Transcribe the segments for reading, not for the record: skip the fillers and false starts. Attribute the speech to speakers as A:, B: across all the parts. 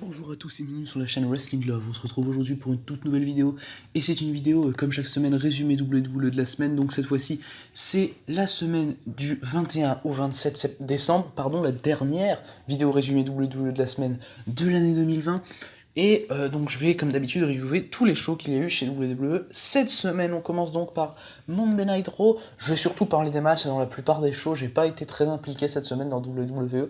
A: Bonjour à tous et bienvenue sur la chaîne Wrestling Love. On se retrouve aujourd'hui pour une toute nouvelle vidéo. Et c'est une vidéo, comme chaque semaine, résumé WWE de la semaine. Donc cette fois-ci, c'est la semaine du 21 au 27 décembre. Pardon, la dernière vidéo résumé WWE de la semaine de l'année 2020. Et donc je vais, comme d'habitude, reviewer tous les shows qu'il y a eu chez WWE. Cette semaine, on commence donc par Monday Night Raw. Je vais surtout parler des matchs, dans la plupart des shows, j'ai pas été très impliqué cette semaine dans WWE.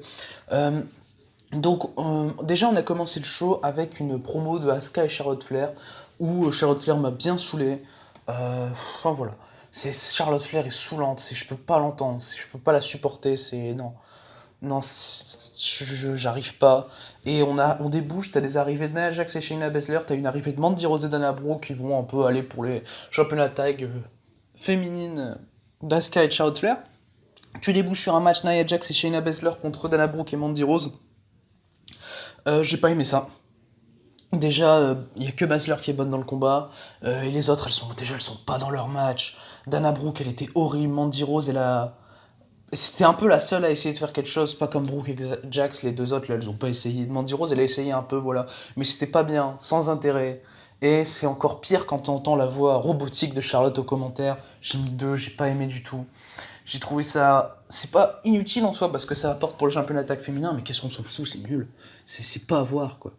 A: Déjà on a commencé le show avec une promo de Asuka et Charlotte Flair où Charlotte Flair m'a bien saoulé. Enfin voilà, Charlotte Flair est saoulante, je peux pas l'entendre, je peux pas la supporter, non, j'arrive pas. Et on débouche, t'as des arrivées de Nia Jax et Shayna Baszler, t'as une arrivée de Mandy Rose et Dana Brooke qui vont un peu aller pour les championnats tag féminines d'Asuka et Charlotte Flair. Tu débouches sur un match Nia Jax et Shayna Baszler contre Dana Brooke et Mandy Rose. J'ai pas aimé ça. Déjà, il y a que Baszler qui est bonne dans le combat, et les autres, elles sont pas dans leur match. Dana Brooke, elle était horrible. Mandy Rose, c'était un peu la seule à essayer de faire quelque chose, pas comme Brooke et Jax, les deux autres, là, elles ont pas essayé. Mandy Rose, elle a essayé un peu, voilà. Mais c'était pas bien, sans intérêt. Et c'est encore pire quand t'entends la voix robotique de Charlotte aux commentaires. J'ai mis 2, j'ai pas aimé du tout. J'ai trouvé ça. C'est pas inutile en soi parce que ça apporte pour le championnat tag féminin, mais qu'est-ce qu'on s'en fout, c'est nul. C'est pas à voir quoi.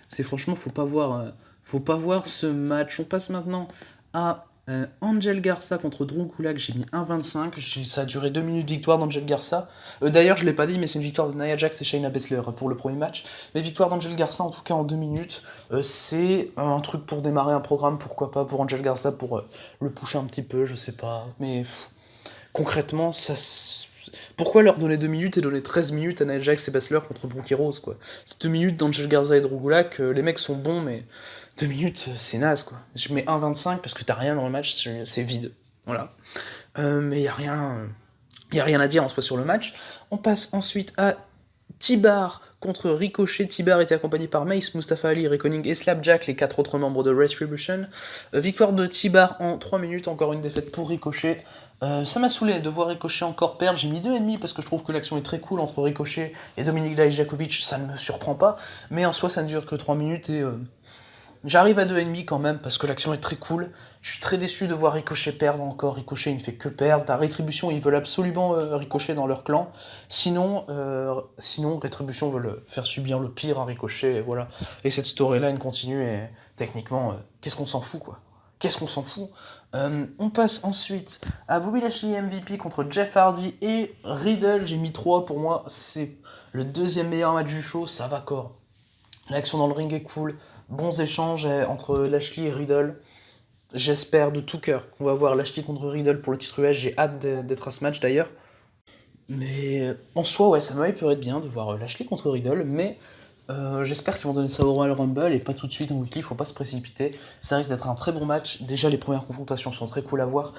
A: C'est franchement, faut pas voir ce match. On passe maintenant à Angel Garza contre Drew Gulak. J'ai mis 1,25. Ça a duré 2 minutes de victoire d'Angel Garza. D'ailleurs, je l'ai pas dit, mais c'est une victoire de Nia Jax et Shayna Baszler pour le premier match. Mais victoire d'Angel Garza, en tout cas en 2 minutes. C'est un truc pour démarrer un programme, pourquoi pas, pour Angel Garza, pour le pusher un petit peu, je sais pas. Mais. Concrètement, pourquoi leur donner 2 minutes et donner 13 minutes à Nia Jax et Baszler contre Brooke et Rose, quoi. 2 minutes d'Angel Garza et Drew Gulak, les mecs sont bons, mais 2 minutes, c'est naze, quoi. Je mets 1,25 parce que t'as rien dans le match, c'est vide. Voilà. Mais y a rien à dire en soi sur le match. On passe ensuite à T-Bar contre Ricochet. T-Bar était accompagné par Mace, Mustafa Ali, Reckoning et Slapjack, les 4 autres membres de Retribution. Victoire de T-Bar en 3 minutes, encore une défaite pour Ricochet. Ça m'a saoulé de voir Ricochet encore perdre. J'ai mis 2,5 parce que je trouve que l'action est très cool entre Ricochet et Dominik Dijakovic, ça ne me surprend pas. Mais en soi, ça ne dure que 3 minutes et j'arrive à 2,5 quand même parce que l'action est très cool. Je suis très déçu de voir Ricochet perdre encore. Ricochet, il ne fait que perdre. Ta Rétribution, ils veulent absolument Ricochet dans leur clan. Sinon, Rétribution veut faire subir le pire à Ricochet. Et voilà. Et cette storyline continue et techniquement, qu'est-ce qu'on s'en fout quoi. Qu'est-ce qu'on s'en fout. On passe ensuite à Bobby Lashley MVP contre Jeff Hardy et Riddle. J'ai mis 3 pour moi. C'est le deuxième meilleur match du show. Ça va corps. L'action dans le ring est cool, bons échanges entre Lashley et Riddle. J'espère de tout cœur qu'on va voir Lashley contre Riddle pour le titre US. J'ai hâte d'être à ce match d'ailleurs. Mais en soi, ouais, ça m'aurait pu être bien de voir Lashley contre Riddle, mais j'espère qu'ils vont donner ça au Royal Rumble et pas tout de suite en weekly, faut pas se précipiter. Ça risque d'être un très bon match. Déjà, les premières confrontations sont très cool à voir.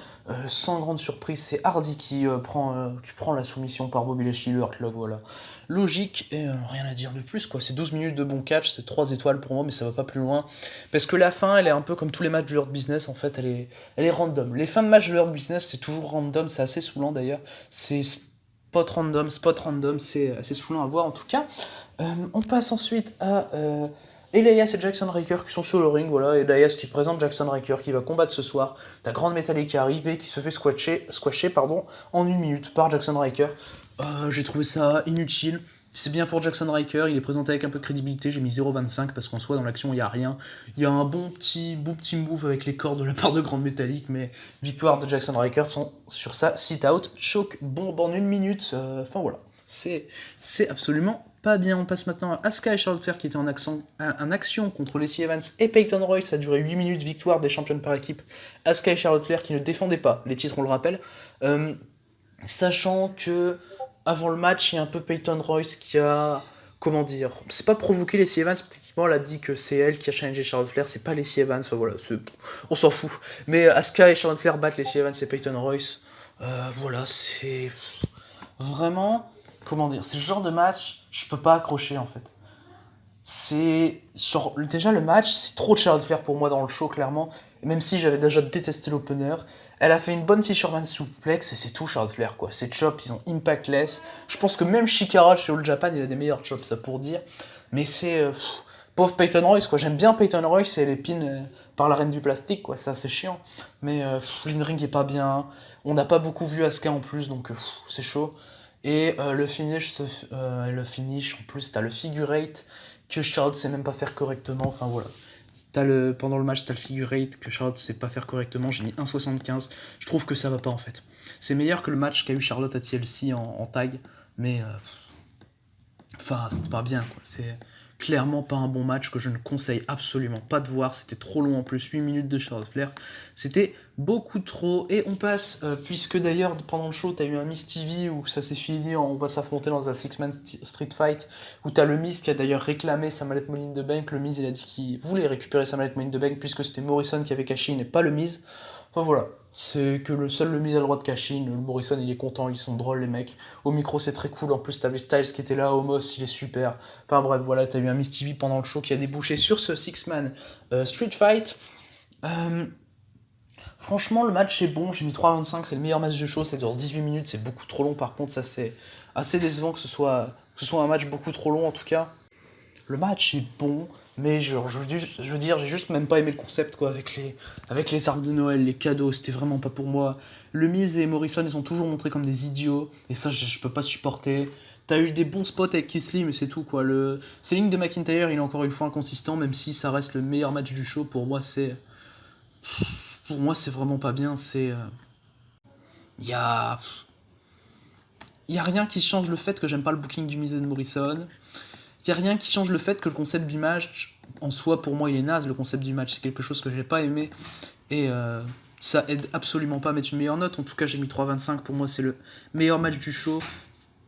A: Sans grande surprise, c'est Hardy qui prend la soumission par Bobby Lashley, le Hurtlock, voilà. Logique et rien à dire de plus, quoi. C'est 12 minutes de bon catch, c'est 3 étoiles pour moi, mais ça va pas plus loin. Parce que la fin, elle est un peu comme tous les matchs du Hurt Business, en fait, elle est random. Les fins de match de Hurt Business, c'est toujours random, c'est assez saoulant d'ailleurs. C'est spot random, c'est assez saoulant à voir en tout cas. On passe ensuite à Elias et Jackson Ryker qui sont sur le ring, voilà, Elias qui présente Jackson Ryker qui va combattre ce soir. Ta grande métallique qui arrive et qui se fait squasher en 1 minute par Jackson Ryker. J'ai trouvé ça inutile. C'est bien pour Jackson Ryker, il est présenté avec un peu de crédibilité, j'ai mis 0,25 parce qu'en soi dans l'action il n'y a rien. Il y a un bon petit move avec les cordes de la part de Grande Métallique, mais victoire de Jackson Ryker sur sa sit-out. Choke bombe en 1 minute, enfin voilà. C'est absolument pas bien. On passe maintenant à Asuka et Charlotte Flair qui étaient en action contre Lacey Evans et Peyton Royce. Ça a duré 8 minutes, victoire des championnes par équipe. Asuka et Charlotte Flair qui ne défendaient pas les titres, on le rappelle. Sachant que avant le match, il y a un peu Peyton Royce qui a, comment dire, c'est pas provoqué Lacey Evans, techniquement elle a dit que c'est elle qui a challengé Charlotte Flair, c'est pas Lacey Evans, enfin, voilà, on s'en fout. Mais Asuka et Charlotte Flair battent Lacey Evans et Peyton Royce. Voilà, c'est vraiment, comment dire, c'est le genre de match, je peux pas accrocher en fait. Déjà le match, c'est trop de Charlotte Flair pour moi dans le show clairement. Et même si j'avais déjà détesté l'opener, elle a fait une bonne Fisherman suplex et c'est tout Charlotte Flair quoi. Ses chops ils ont impactless. Je pense que même Shikara chez All Japan il a des meilleurs chops ça pour dire. Mais Pauvre Peyton Royce, quoi. J'aime bien Peyton Royce et les pins par la reine du plastique, quoi. C'est assez chiant. Mais l'in-ring est pas bien. On n'a pas beaucoup vu Asuka en plus, donc c'est chaud. Et le finish, en plus, t'as le figure eight que Charlotte sait même pas faire correctement. Enfin voilà. Pendant le match, t'as le figure eight que Charlotte sait pas faire correctement. J'ai mis 1,75. Je trouve que ça va pas en fait. C'est meilleur que le match qu'a eu Charlotte à TLC en tag. Mais enfin, c'était pas bien, quoi. C'est clairement pas un bon match que je ne conseille absolument pas de voir. C'était trop long en plus, 8 minutes de Charlotte Flair. C'était beaucoup trop. Et on passe, puisque d'ailleurs pendant le show, t'as eu un Miz TV où ça s'est fini, on va s'affronter dans un six-man street fight, où t'as le Miz qui a d'ailleurs réclamé sa mallette Money in the Bank. Le Miz, il a dit qu'il voulait récupérer sa mallette Money in the Bank puisque c'était Morrison qui avait caché et pas le Miz. Enfin voilà, c'est que le Miz a le droit de cash in, le Morrison il est content, ils sont drôles les mecs. Au micro c'est très cool, en plus t'avais Styles qui était là, Homos il est super. Enfin bref, voilà, t'as eu un Miz TV pendant le show qui a débouché sur ce six-man Street Fight. Franchement le match est bon, j'ai mis 3,25, c'est le meilleur match du show, ça dure 18 minutes, c'est beaucoup trop long par contre, ça c'est assez décevant que ce soit un match beaucoup trop long en tout cas. Le match est bon, mais je veux dire, j'ai juste même pas aimé le concept, quoi, avec les arbres de Noël, les cadeaux, c'était vraiment pas pour moi. Le Miz et Morrison, ils sont toujours montrés comme des idiots, et ça, je peux pas supporter. T'as eu des bons spots avec Keith Lee, mais c'est tout, quoi. Le selling de McIntyre, il est encore une fois inconsistant, même si ça reste le meilleur match du show, pour moi, c'est vraiment pas bien, c'est... Y a... Y a rien qui change le fait que j'aime pas le booking du Miz et de Morrison. Il n'y a rien qui change le fait que le concept du match, en soi, pour moi, il est naze. Le concept du match, c'est quelque chose que j'ai pas aimé. Et ça aide absolument pas à mettre une meilleure note. En tout cas, j'ai mis 3,25. Pour moi, c'est le meilleur match du show.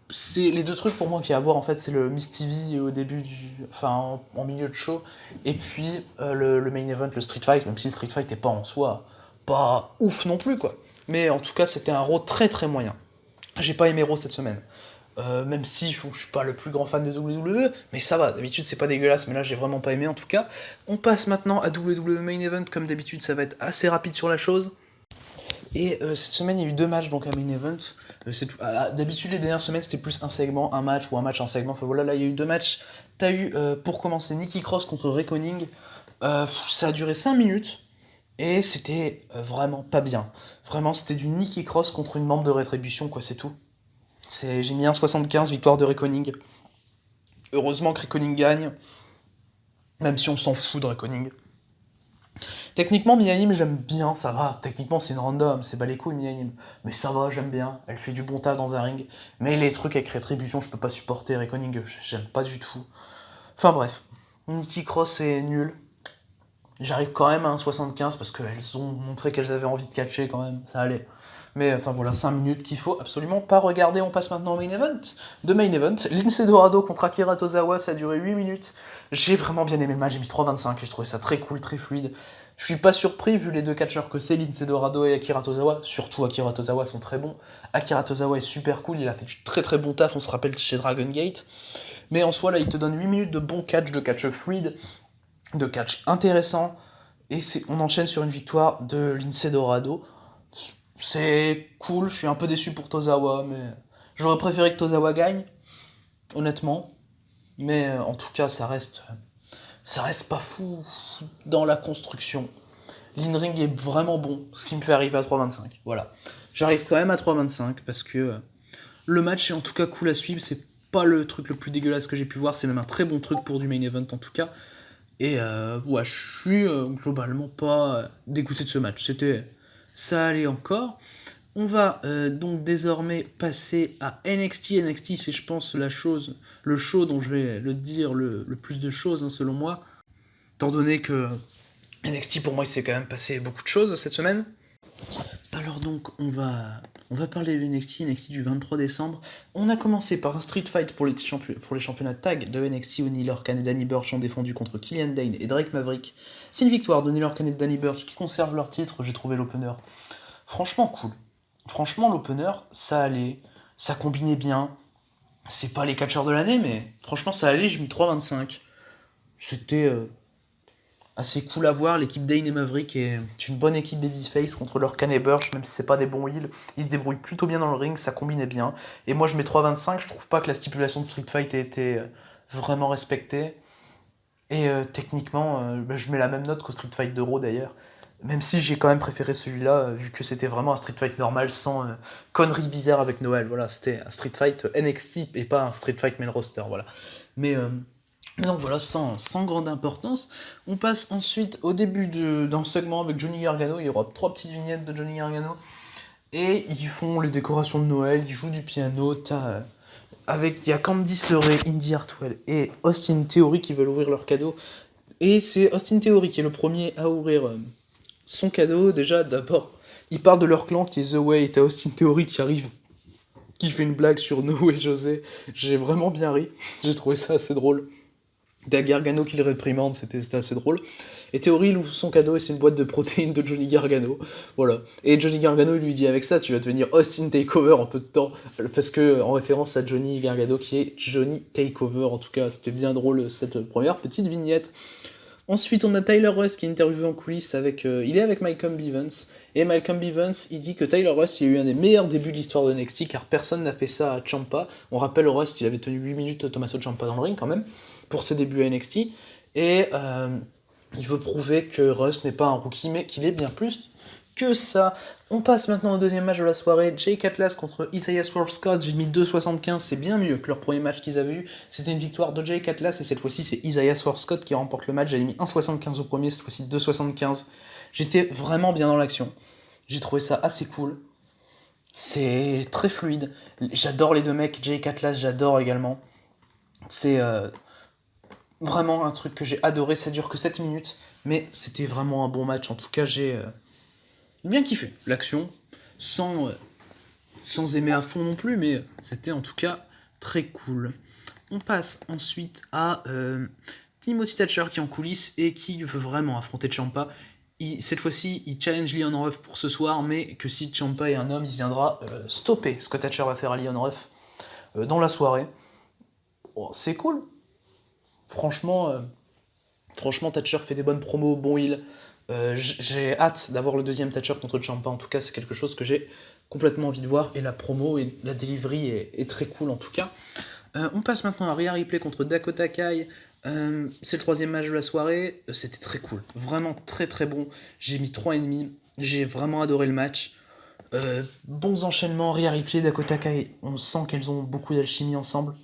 A: C'est les deux trucs pour moi qu'il y a à voir, en fait, c'est le Miz TV au début enfin, en milieu de show. Et puis le main event, le Street Fight, même si le Street Fight n'est pas en soi pas ouf non plus, quoi. Mais en tout cas, c'était un Raw très très moyen. J'ai pas aimé Raw cette semaine. Même si je suis pas le plus grand fan de WWE, mais ça va, d'habitude c'est pas dégueulasse, mais là j'ai vraiment pas aimé en tout cas. On passe maintenant à WWE Main Event, comme d'habitude ça va être assez rapide sur la chose. Et cette semaine il y a eu 2 matchs donc à Main Event. D'habitude les dernières semaines c'était plus un segment, un match ou un match, un segment, enfin voilà, là il y a eu 2 matchs. T'as eu pour commencer Nikki Cross contre Reckoning, ça a duré 5 minutes. Et c'était vraiment pas bien. Vraiment, c'était du Nikki Cross contre une membre de Rétribution, quoi, c'est tout. J'ai mis 1,75, victoire de Reckoning. Heureusement que Reckoning gagne, même si on s'en fout de Reckoning. Techniquement, Mia j'aime bien, ça va. Techniquement, c'est une random, c'est pas les couilles, Mia mais ça va, j'aime bien. Elle fait du bon taf dans un ring. Mais les trucs avec Rétribution, je peux pas supporter. Reckoning, j'aime pas du tout. Enfin bref, Nikki Cross est nul. J'arrive quand même à 1,75 parce qu'elles ont montré qu'elles avaient envie de catcher quand même, ça allait. Mais enfin voilà, 5 minutes qu'il faut absolument pas regarder. On passe maintenant au main event. De main event, Lince Dorado contre Akira Tozawa, ça a duré 8 minutes. J'ai vraiment bien aimé le match, j'ai mis 3,25, j'ai trouvé ça très cool, très fluide. Je suis pas surpris vu les deux catcheurs que c'est, Lince Dorado et Akira Tozawa. Surtout Akira Tozawa sont très bons. Akira Tozawa est super cool, il a fait du très très bon taf, on se rappelle chez Dragon Gate. Mais en soi là, il te donne 8 minutes de bon catch, de catch fluide, de catch intéressant. Et on enchaîne sur une victoire de Lince Dorado. C'est cool, je suis un peu déçu pour Tozawa, mais j'aurais préféré que Tozawa gagne, honnêtement. Mais en tout cas, ça reste pas fou dans la construction. L'in-ring est vraiment bon, ce qui me fait arriver à 3,25. Voilà. J'arrive quand même à 3,25 parce que le match est en tout cas cool à suivre. C'est pas le truc le plus dégueulasse que j'ai pu voir, c'est même un très bon truc pour du main event en tout cas. Et ouais, je suis globalement pas dégoûté de ce match. Ça allait encore. On va donc désormais passer à NXT. NXT, c'est je pense le show dont je vais le dire le plus de choses hein, selon moi. Étant donné que NXT pour moi il s'est quand même passé beaucoup de choses cette semaine. Alors donc on va parler de NXT du 23 décembre. On a commencé par un street fight pour les championnats tag de NXT où Neil Orkan et Danny Burch ont défendu contre Killian Dane et Drake Maverick. C'est une victoire de Neil Orkan et de Danny Burch qui conservent leur titre, j'ai trouvé l'opener franchement cool. Franchement l'opener, ça allait, ça combinait bien. C'est pas les catcheurs de l'année mais franchement ça allait, j'ai mis 3,25. C'était assez cool à voir. L'équipe Dane et Maverick est une bonne équipe babyface contre leur Can et Burch, même si c'est pas des bons heels. Ils se débrouillent plutôt bien dans le ring, ça combinait bien. Et moi je mets 3,25, je trouve pas que la stipulation de Street Fight ait été vraiment respectée. Et techniquement, je mets la même note qu'au Street Fight d'Euro d'ailleurs. Même si j'ai quand même préféré celui-là, vu que c'était vraiment un Street Fight normal, sans conneries bizarres avec Noël. Voilà, c'était un Street Fight NXT et pas un Street Fight main roster. Voilà. Mais donc voilà, sans grande importance. On passe ensuite au début d'un segment avec Johnny Gargano. Il y aura 3 petites vignettes de Johnny Gargano. Et ils font les décorations de Noël, ils jouent du piano. Il y a Candice LeRae, Indy Hartwell et Austin Theory qui veulent ouvrir leur cadeau. Et c'est Austin Theory qui est le premier à ouvrir son cadeau. Déjà, d'abord, ils parlent de leur clan qui est The Way. Et t'as Austin Theory qui arrive, qui fait une blague sur No et José. J'ai vraiment bien ri. J'ai trouvé ça assez drôle. T'as Gargano qui le réprimande, c'était assez drôle. Et Theory il ouvre son cadeau et c'est une boîte de protéines de Johnny Gargano. Voilà. Et Johnny Gargano il lui dit avec ça tu vas devenir Austin Takeover en peu de temps. Parce que en référence à Johnny Gargano qui est Johnny Takeover. En tout cas c'était bien drôle cette première petite vignette. Ensuite, on a Tyler Rust qui est interviewé en coulisses avec. Il est avec Malcolm Bivens. Et Malcolm Bivens, il dit que Tyler Rust, il a eu un des meilleurs débuts de l'histoire de NXT car personne n'a fait ça à Ciampa. On rappelle, Rust, il avait tenu 8 minutes Tommaso Ciampa dans le ring quand même, pour ses débuts à NXT. Et il veut prouver que Rust n'est pas un rookie, mais qu'il est bien plus que ça. On passe maintenant au deuxième match de la soirée, Jake Atlas contre Isaiah Swerve Scott. J'ai mis 2,75, c'est bien mieux que leur premier match qu'ils avaient eu. C'était une victoire de Jake Atlas et cette fois-ci c'est Isaiah Swerve Scott qui remporte le match. J'avais mis 1,75 au premier, cette fois-ci 2,75. J'étais vraiment bien dans l'action. J'ai trouvé ça assez cool. C'est très fluide. J'adore les deux mecs, Jake Atlas j'adore également. C'est vraiment un truc que j'ai adoré, ça dure que 7 minutes, mais c'était vraiment un bon match. En tout cas j'ai bien kiffé l'action, sans aimer à fond non plus, mais c'était en tout cas très cool. On passe ensuite à Timothy Thatcher qui est en coulisses et qui veut vraiment affronter Ciampa. Cette fois-ci, il challenge Leon Ruff pour ce soir, mais que si Ciampa est un homme, il viendra stopper ce que Thatcher va faire à Leon Ruff dans la soirée. Oh, c'est cool. Franchement, Thatcher fait des bonnes promos, bon heal. J'ai hâte d'avoir le deuxième Thatcher contre Ciampa. En tout cas, c'est quelque chose que j'ai complètement envie de voir. Et la promo et la delivery est très cool en tout cas. On passe maintenant à Rhea Ripley contre Dakota Kai. C'est le troisième match de la soirée. C'était très cool. Vraiment très très bon. J'ai mis 3,5. J'ai vraiment adoré le match. Bons enchaînements. Rhea Ripley, Dakota Kai. On sent qu'elles ont beaucoup d'alchimie ensemble.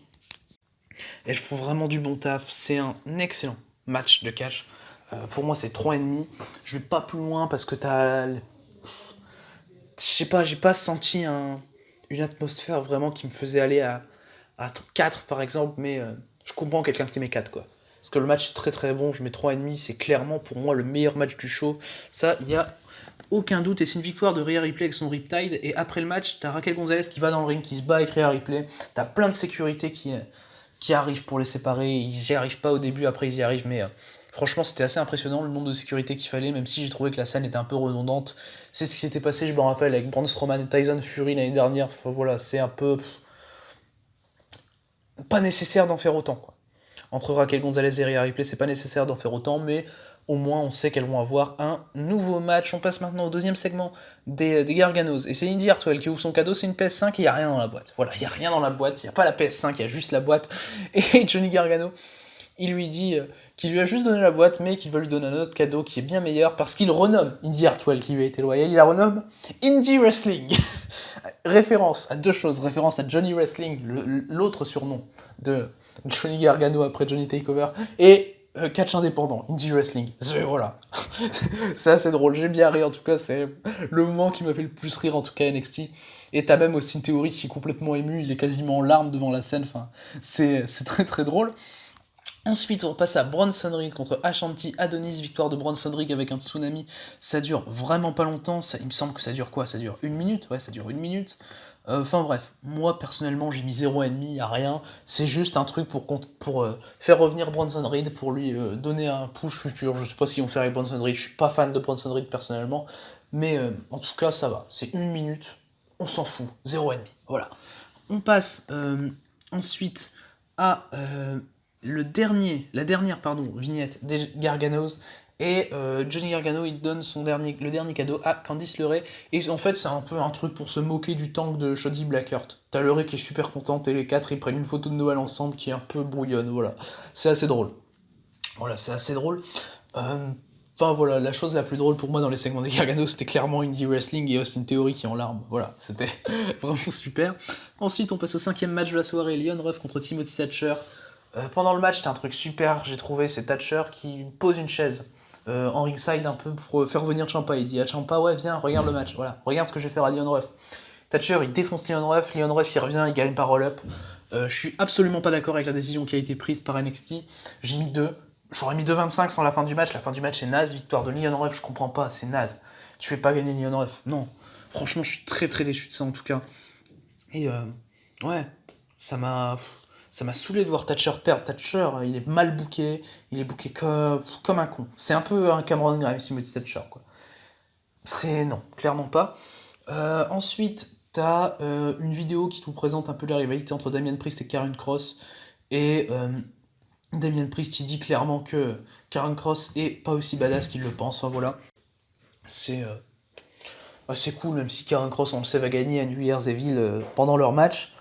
A: Elles font vraiment du bon taf. C'est un excellent match de catch. Pour moi, c'est 3,5. Je vais pas plus loin parce que je sais pas, j'ai pas senti une atmosphère vraiment qui me faisait aller à 4 par exemple, mais je comprends quelqu'un qui met 4 quoi. Parce que le match est très très bon, je mets 3,5, c'est clairement pour moi le meilleur match du show. Ça, il y a aucun doute, et c'est une victoire de Rhea Ripley avec son Riptide. Et après le match, t'as Raquel Gonzalez qui va dans le ring, qui se bat avec Rhea Ripley. T'as plein de sécurité qui arrivent pour les séparer. Ils y arrivent pas au début, après ils y arrivent, mais franchement c'était assez impressionnant le nombre de sécurité qu'il fallait, même si j'ai trouvé que la scène était un peu redondante. C'est ce qui s'était passé, je me rappelle, avec Braun Strowman et Tyson Fury l'année dernière. Enfin, voilà, c'est un peu pas nécessaire d'en faire autant quoi. Entre Raquel Gonzalez et Rhea Ripley, c'est pas nécessaire d'en faire autant, mais au moins on sait qu'elles vont avoir un nouveau match. On passe maintenant au deuxième segment des Garganos. Et c'est Indy Hartwell qui ouvre son cadeau, c'est une PS5 et il n'y a rien dans la boîte. Voilà, il n'y a rien dans la boîte, il n'y a pas la PS5, il y a juste la boîte. Et Johnny Gargano, il lui dit qu'il lui a juste donné la boîte, mais qu'il veut lui donner un autre cadeau qui est bien meilleur, parce qu'il renomme Indy Hartwell, qui lui a été loyal, il la renomme Indie Wrestling. Référence à deux choses, référence à Johnny Wrestling, l'autre surnom de Johnny Gargano après Johnny Takeover, et catch indépendant, Indie Wrestling. Voilà. C'est assez drôle, j'ai bien ri en tout cas, c'est le moment qui m'a fait le plus rire en tout cas NXT. Et t'as même Austin Theory qui est complètement ému, il est quasiment en larmes devant la scène, enfin, c'est très très drôle. Ensuite, on passe à Bronson Reed contre Ashanti Adonis, victoire de Bronson Reed avec un tsunami. Ça dure vraiment pas longtemps, il me semble que ça dure quoi? Ça dure 1 minute? Ouais, ça dure 1 minute. Enfin bref, moi personnellement j'ai mis 0,5, y'a rien. C'est juste un truc pour faire revenir Bronson Reed, pour lui donner un push futur. Je sais pas ce qu'ils vont faire avec Bronson Reed, je suis pas fan de Bronson Reed personnellement. Mais en tout cas ça va, c'est 1 minute, on s'en fout, 0,5. Voilà. On passe ensuite à la dernière vignette des Garganos, et Johnny Gargano il donne le dernier cadeau à Candice LeRae, et en fait c'est un peu un truc pour se moquer du tank de Shotzi Blackheart. T'as LeRae qui est super contente et les quatre ils prennent une photo de Noël ensemble qui est un peu brouillonne, voilà, c'est assez drôle. Voilà, c'est assez drôle. Enfin voilà, la chose la plus drôle pour moi dans les segments des Gargano, c'était clairement Indie Wrestling et Austin Theory qui en larmes. Voilà, c'était vraiment super. Ensuite, on passe au 5e match de la soirée, Leon Ruff contre Timothy Thatcher. Pendant le match, c'était un truc super, j'ai trouvé, c'est Thatcher qui pose une chaise en ringside un peu pour faire venir Ciampa. Il dit à Ciampa, ouais, viens, regarde le match, voilà, regarde ce que je vais faire à Leon Ruff. Thatcher, il défonce Leon Ruff, il revient, il gagne par roll-up. Je suis absolument pas d'accord avec la décision qui a été prise par NXT. J'ai mis 2. J'aurais mis 2,25 sans la fin du match. La fin du match est naze. Victoire de Leon Ruff, je comprends pas, c'est naze. Tu fais pas gagner Leon Ruff. Non. Franchement, je suis très très déçu de ça en tout cas. Et ouais, ça m'a saoulé de voir Thatcher perdre. Thatcher, il est mal booké. Il est booké comme un con. C'est un peu un Cameron Grimes, Timothy Thatcher, quoi. C'est non, clairement pas. Ensuite, t'as une vidéo qui nous présente un peu la rivalité entre Damian Priest et Karrion Kross. Et Damian Priest, il dit clairement que Karrion Kross est pas aussi badass qu'il le pense. Enfin, voilà. C'est cool, même si Karrion Kross, on le sait, va gagner à New Year's Evil pendant leur match.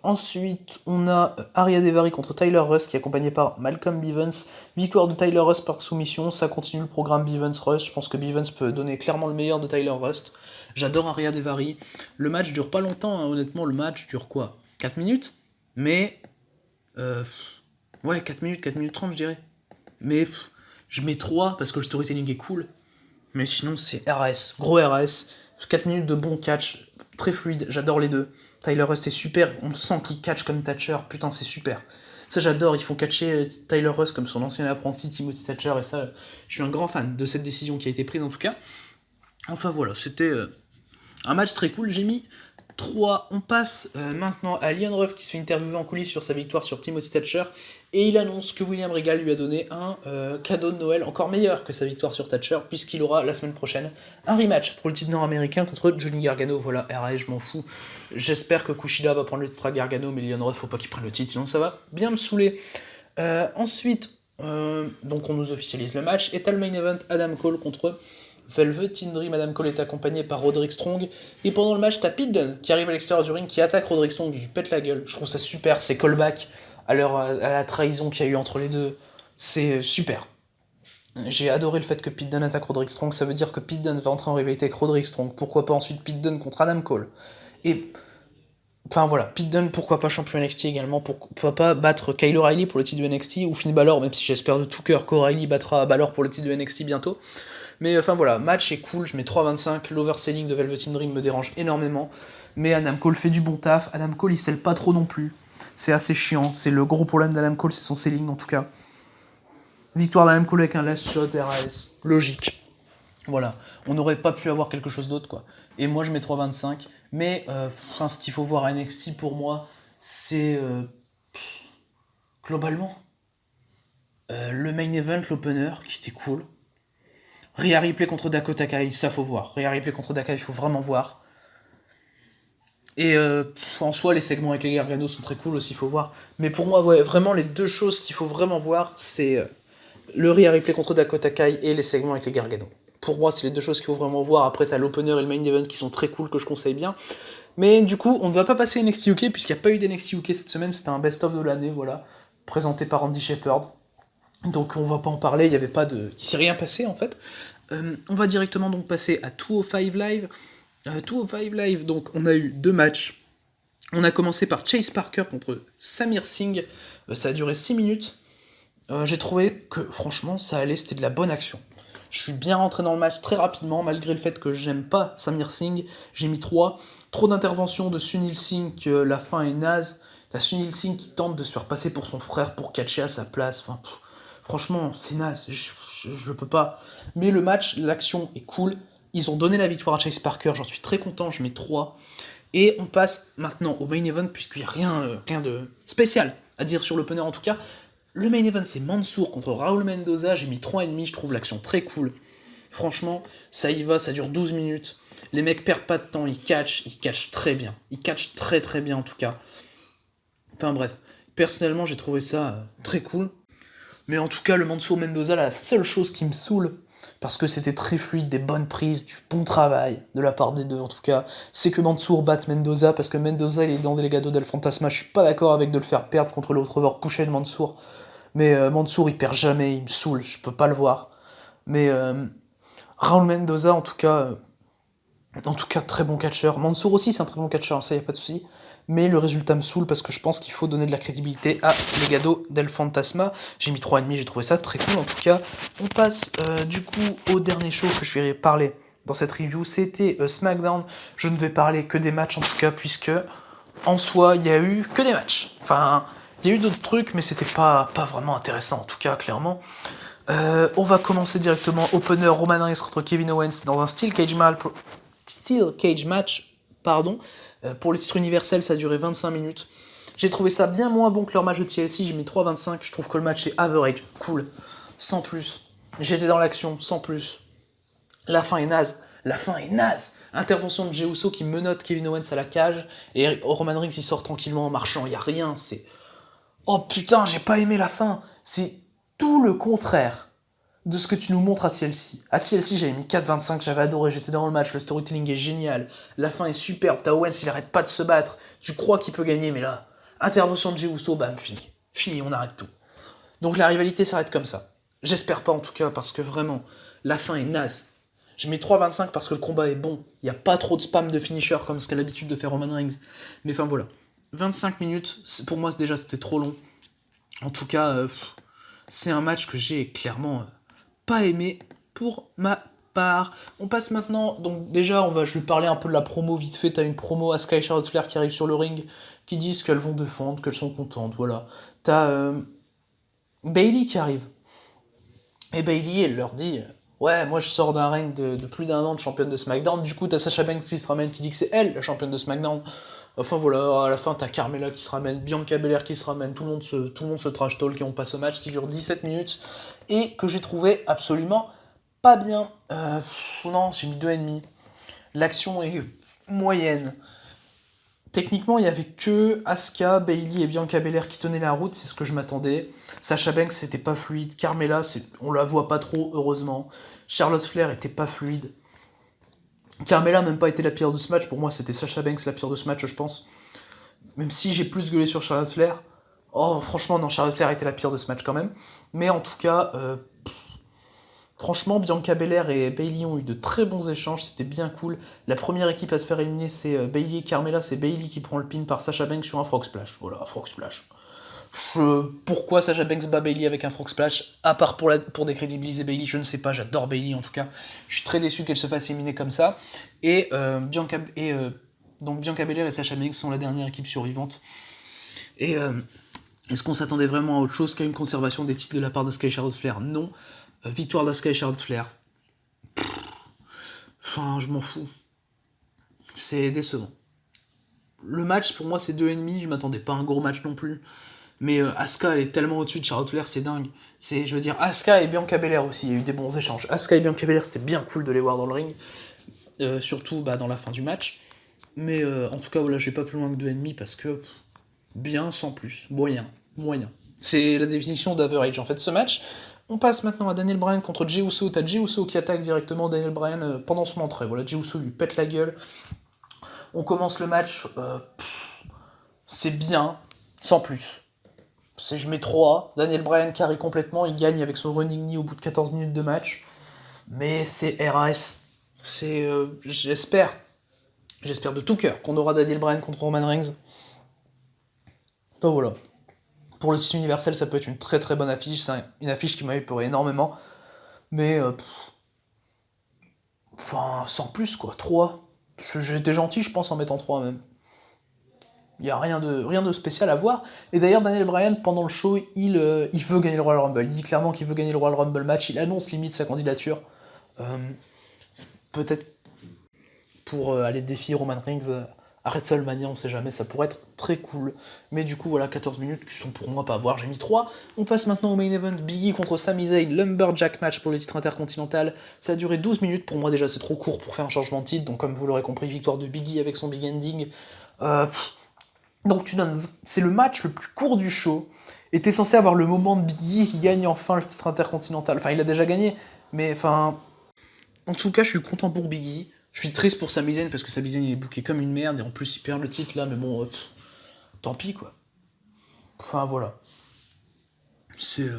A: Ensuite, on a Arya Daivari contre Tyler Rust, qui est accompagné par Malcolm Bivens. Victoire de Tyler Rust par soumission, ça continue le programme Bivens-Rust. Je pense que Bivens peut donner clairement le meilleur de Tyler Rust. J'adore Arya Daivari. Le match dure pas longtemps, hein. Honnêtement, le match dure quoi, 4 minutes. Mais... ouais, 4 minutes, 4 minutes 30, je dirais. Mais je mets 3 parce que le storytelling est cool. Mais sinon, c'est RAS, gros RAS. 4 minutes de bon catch, très fluide, j'adore les deux. Tyler Rust est super, on sent qu'il catch comme Thatcher, putain, c'est super. Ça, j'adore, ils font catcher Tyler Rust comme son ancien apprenti Timothy Thatcher, et ça, je suis un grand fan de cette décision qui a été prise en tout cas. Enfin voilà, c'était un match très cool, j'ai mis 3. On passe maintenant à Leon Ruff qui se fait interviewer en coulisses sur sa victoire sur Timothy Thatcher, et il annonce que William Regal lui a donné un cadeau de Noël encore meilleur que sa victoire sur Thatcher, puisqu'il aura la semaine prochaine un rematch pour le titre nord-américain contre Johnny Gargano. Voilà, RAS, je m'en fous. J'espère que Kushida va prendre le titre à Gargano, mais Leon Ruff, faut pas qu'il prenne le titre, sinon ça va bien me saouler. Ensuite, donc on nous officialise le match, et t'as le main event, Adam Cole contre Velvet Dream. Adam Cole est accompagné par Roderick Strong, et pendant le match, t'as Pete Dunne qui arrive à l'extérieur du ring, qui attaque Roderick Strong, qui lui pète la gueule. Je trouve ça super, c'est callback à la trahison qu'il y a eu entre les deux. C'est super. J'ai adoré le fait que Pete Dunne attaque Roderick Strong, ça veut dire que Pete Dunne va entrer en rivalité avec Roderick Strong. Pourquoi pas ensuite Pete Dunne contre Adam Cole. Et enfin voilà, Pete Dunne, pourquoi pas champion NXT également, pourquoi pas battre Kyle O'Reilly pour le titre de NXT, ou Finn Balor, même si j'espère de tout cœur qu'O'Reilly battra Balor pour le titre de NXT bientôt. Mais enfin voilà, match est cool, je mets 3,25, l'overselling de Velvet Dream me dérange énormément, mais Adam Cole fait du bon taf, Adam Cole il scelle pas trop non plus, c'est assez chiant, c'est le gros problème d'Adam Cole, c'est son selling en tout cas. Victoire d'Adam Cole avec un last shot, RAS, logique. Voilà, on n'aurait pas pu avoir quelque chose d'autre quoi. Et moi je mets 3,25, mais ce qu'il faut voir à NXT pour moi, c'est globalement le main event, l'opener, qui était cool. Rhea Ripley contre Dakota Kai, ça faut voir. Rhea Ripley contre Dakota, il faut vraiment voir. Et en soi, les segments avec les Gargano sont très cool aussi, il faut voir. Mais pour moi, ouais, vraiment, les deux choses qu'il faut vraiment voir, c'est le Rhea Ripley contre Dakota Kai et les segments avec les Gargano. Pour moi, c'est les deux choses qu'il faut vraiment voir. Après, t'as l'opener et le main event qui sont très cool, que je conseille bien. Mais du coup, on ne va pas passer NXT UK, puisqu'il n'y a pas eu d'NXT UK cette semaine, c'était un best-of de l'année, voilà, présenté par Andy Shepherd. Donc on va pas en parler, il s'est rien passé en fait. On va directement donc passer à 205 Live. 205 Live, donc on a eu 2 matchs. On a commencé par Chase Parker contre Samir Singh. Ça a duré 6 minutes. J'ai trouvé que franchement ça allait, c'était de la bonne action. Je suis bien rentré dans le match très rapidement, malgré le fait que j'aime pas Samir Singh. J'ai mis 3. Trop d'interventions de Sunil Singh, que la fin est naze. T'as Sunil Singh qui tente de se faire passer pour son frère pour catcher à sa place. Enfin, franchement, c'est naze, je peux pas. Mais le match, l'action est cool. Ils ont donné la victoire à Chase Parker, j'en suis très content, je mets 3. Et on passe maintenant au main event, puisqu'il n'y a rien de spécial à dire sur l'opener en tout cas. Le main event, c'est Mansour contre Raúl Mendoza, j'ai mis 3,5, je trouve l'action très cool. Franchement, ça y va, ça dure 12 minutes. Les mecs perdent pas de temps, ils catchent très bien. Ils catchent très très bien en tout cas. Enfin bref, personnellement j'ai trouvé ça très cool. Mais en tout cas, le Mansour Mendoza, la seule chose qui me saoule, parce que c'était très fluide, des bonnes prises, du bon travail de la part des deux en tout cas, c'est que Mansour batte Mendoza, parce que Mendoza il est dans Delegado del Fantasma, je suis pas d'accord avec de le faire perdre contre l'autre overpushé de Mansour. Mais Mansour, il perd jamais, il me saoule, je peux pas le voir. Mais Raul Mendoza, en tout cas, très bon catcheur. Mansour aussi, c'est un très bon catcheur, ça y a pas de souci. Mais le résultat me saoule parce que je pense qu'il faut donner de la crédibilité à Legado del Fantasma. J'ai mis 3,5, j'ai trouvé ça très cool. En tout cas, on passe du coup au dernier show que je vais parler dans cette review. C'était SmackDown. Je ne vais parler que des matchs en tout cas, puisque en soi, il y a eu que des matchs. Enfin, il y a eu d'autres trucs, mais c'était pas vraiment intéressant en tout cas, clairement. On va commencer directement. Opener, Roman Reigns contre Kevin Owens dans un Steel Cage match, pardon. Pour le titre universel, ça a duré 25 minutes. J'ai trouvé ça bien moins bon que leur match de TLC, j'ai mis 3,25. Je trouve que le match est average, cool, sans plus. J'étais dans l'action, sans plus. La fin est naze. Intervention de Jey Uso qui menotte Kevin Owens à la cage, et Roman Reigns il sort tranquillement en marchant, il y a rien, c'est... Oh putain, j'ai pas aimé la fin. C'est tout le contraire de ce que tu nous montres à TLC. À TLC, j'avais mis 4,25, j'avais adoré, j'étais dans le match, le storytelling est génial, la fin est superbe, t'as Owens, il arrête pas de se battre, tu crois qu'il peut gagner, mais là, intervention de Jey Uso, bam, fini, on arrête tout. Donc la rivalité s'arrête comme ça. J'espère pas en tout cas, parce que vraiment, la fin est naze. J'ai mis 3,25 parce que le combat est bon, il n'y a pas trop de spam de finisher comme ce qu'a l'habitude de faire Roman Reigns. Mais enfin voilà, 25 minutes, pour moi déjà c'était trop long. En tout cas, c'est un match que j'ai clairement pas aimé pour ma part. On passe maintenant, donc déjà je vais parler un peu de la promo vite fait. T'as une promo Asuka et Charlotte Flair qui arrivent sur le ring, qui disent qu'elles vont défendre, qu'elles sont contentes, voilà. T'as Bayley qui arrive. Et Bayley, elle leur dit ouais, moi je sors d'un règne de plus d'un an de championne de SmackDown. Du coup, t'as Sasha Banks qui se ramène, qui dit que c'est elle la championne de SmackDown. Enfin voilà, à la fin, t'as Carmella qui se ramène, Bianca Belair qui se ramène, tout le monde se trash talk et on passe au match qui dure 17 minutes et que j'ai trouvé absolument pas bien. Non, j'ai mis 2,5. L'action est moyenne. Techniquement, il y avait que Asuka, Bayley et Bianca Belair qui tenaient la route, c'est ce que je m'attendais. Sasha Banks, c'était pas fluide. Carmella, on la voit pas trop, heureusement. Charlotte Flair était pas fluide. Carmella n'a même pas été la pire de ce match. Pour moi, c'était Sasha Banks la pire de ce match, je pense. Même si j'ai plus gueulé sur Charlotte Flair. Oh, franchement, non, Charlotte Flair était la pire de ce match quand même. Mais en tout cas, franchement, Bianca Belair et Bayley ont eu de très bons échanges, c'était bien cool. La première équipe à se faire éliminer, c'est Bayley et Carmella. C'est Bayley qui prend le pin par Sasha Banks sur un frog splash. Voilà, frog splash. Pourquoi Sasha Banks bat Bayley avec un frog splash, à part pour décrédibiliser Bayley, je ne sais pas, j'adore Bayley en tout cas. Je suis très déçu qu'elle se fasse éliminer comme ça. Et donc Bianca Belair et Sasha Banks sont la dernière équipe survivante. Et est-ce qu'on s'attendait vraiment à autre chose qu'à une conservation des titres de la part d'Asuka et Charlotte Flair? Non. Victoire d'Asuka et Charlotte Flair. Enfin, je m'en fous. C'est décevant. Le match, pour moi, c'est 2,5. Je m'attendais pas à un gros match non plus. Mais Asuka, elle est tellement au-dessus de Charlotte Flair, c'est dingue. Je veux dire, Asuka et Bianca Belair aussi, il y a eu des bons échanges. Asuka et Bianca Belair, c'était bien cool de les voir dans le ring. Surtout dans la fin du match. Mais en tout cas, voilà, je vais pas plus loin que 2,5 parce que bien sans plus. Moyen. C'est la définition d'average en fait ce match. On passe maintenant à Daniel Bryan contre Jey Uso. T'as Jey Uso qui attaque directement Daniel Bryan pendant son entrée. Voilà, Jey Uso lui pète la gueule. On commence le match. C'est bien, sans plus. Je mets 3. Daniel Bryan carry complètement. Il gagne avec son running knee au bout de 14 minutes de match. Mais c'est RAS. J'espère de tout cœur qu'on aura Daniel Bryan contre Roman Reigns. Enfin voilà. Pour le titre universel, ça peut être une très très bonne affiche. C'est une affiche qui m'a épeuré énormément. Mais, sans plus quoi. 3. J'ai été gentil, je pense, en mettant 3 même. Il n'y a rien de spécial à voir. Et d'ailleurs, Daniel Bryan, pendant le show, il veut gagner le Royal Rumble. Il dit clairement qu'il veut gagner le Royal Rumble match. Il annonce limite sa candidature. Peut-être pour aller défier Roman Reigns à WrestleMania, on sait jamais, ça pourrait être très cool. Mais du coup, voilà, 14 minutes qui sont pour moi pas à voir, j'ai mis 3. On passe maintenant au main event, Big E contre Sami Zayn, Lumberjack match pour le titre intercontinental. Ça a duré 12 minutes, pour moi déjà c'est trop court pour faire un changement de titre, donc comme vous l'aurez compris, victoire de Big E avec son big ending. Donc c'est le match le plus court du show, et t'es censé avoir le moment de Big E qui gagne enfin le titre intercontinental. Enfin, il a déjà gagné, mais enfin... En tout cas, je suis content pour Big E. Je suis triste pour Sami Zayn parce que Sami Zayn il est booké comme une merde et en plus il perd le titre là, mais bon, tant pis quoi. Enfin voilà. C'est...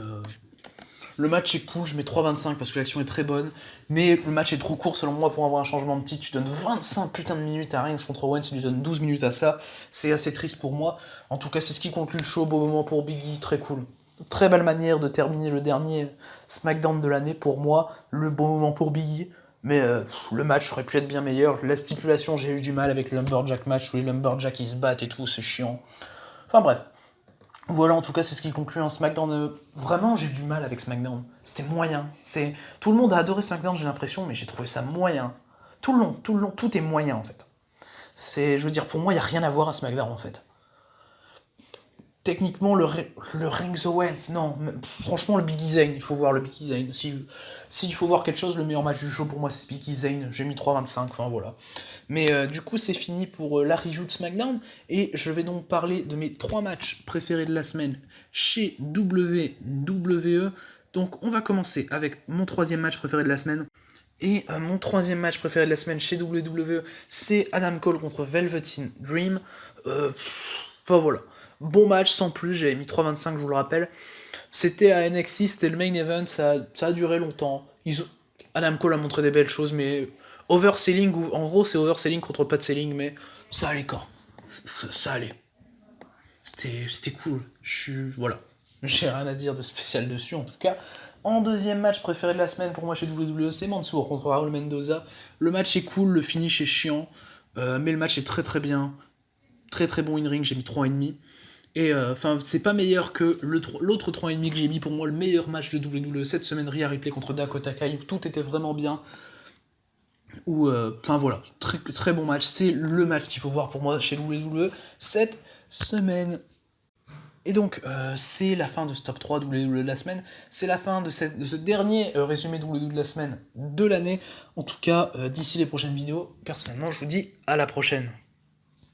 A: Le match est cool, je mets 3,25 parce que l'action est très bonne, mais le match est trop court selon moi pour avoir un changement de titre. Tu donnes 25 putains de minutes à Reigns contre Owens, tu lui donnes 12 minutes à ça, c'est assez triste pour moi. En tout cas, c'est ce qui conclut le show, beau moment pour Biggie, très cool. Très belle manière de terminer le dernier SmackDown de l'année pour moi, le beau moment pour Biggie. Mais le match aurait pu être bien meilleur. La stipulation, j'ai eu du mal avec le Lumberjack match où les Lumberjacks ils se battent et tout, c'est chiant. Enfin bref. Voilà, en tout cas, c'est ce qui conclut un SmackDown. Vraiment, j'ai eu du mal avec SmackDown. C'était moyen. Tout le monde a adoré SmackDown, j'ai l'impression, mais j'ai trouvé ça moyen. Tout le long, tout est moyen en fait. Je veux dire, pour moi, il n'y a rien à voir à SmackDown en fait. Techniquement, le Reigns Owens, non. Franchement, le Biggie Zayn, il faut voir le Biggie Zayn. S'il faut voir quelque chose, le meilleur match du show pour moi, c'est Biggie Zayn. J'ai mis 3,25, enfin voilà. Mais du coup, c'est fini pour la review de SmackDown. Et je vais donc parler de mes 3 matchs préférés de la semaine chez WWE. Donc, on va commencer avec mon 3e match préféré de la semaine. Et mon 3e match préféré de la semaine chez WWE, c'est Adam Cole contre Velveteen Dream. Enfin voilà. Bon match sans plus, j'avais mis 3,25, je vous le rappelle. C'était à NXT, c'était le main event, ça a duré longtemps. Adam Cole a montré des belles choses, mais overselling, en gros c'est overselling contre pas de selling, mais ça allait quand. Ça allait. C'était cool. Voilà. J'ai rien à dire de spécial dessus, en tout cas. En 2e match préféré de la semaine pour moi chez WWE, c'est Mansour contre Raul Mendoza. Le match est cool, le finish est chiant, mais le match est très très bien. Très très bon in-ring, j'ai mis 3,5. Et enfin, c'est pas meilleur que l'autre 3,5 que j'ai mis pour moi le meilleur match de WWE cette semaine, Rhea Ripley contre Dakota Kai, où tout était vraiment bien. Enfin voilà, très, très bon match. C'est le match qu'il faut voir pour moi chez WWE cette semaine. Et donc, c'est la fin de ce top 3 WWE de la semaine. C'est la fin de ce dernier résumé WWE de la semaine de l'année. En tout cas, d'ici les prochaines vidéos, personnellement, je vous dis à la prochaine.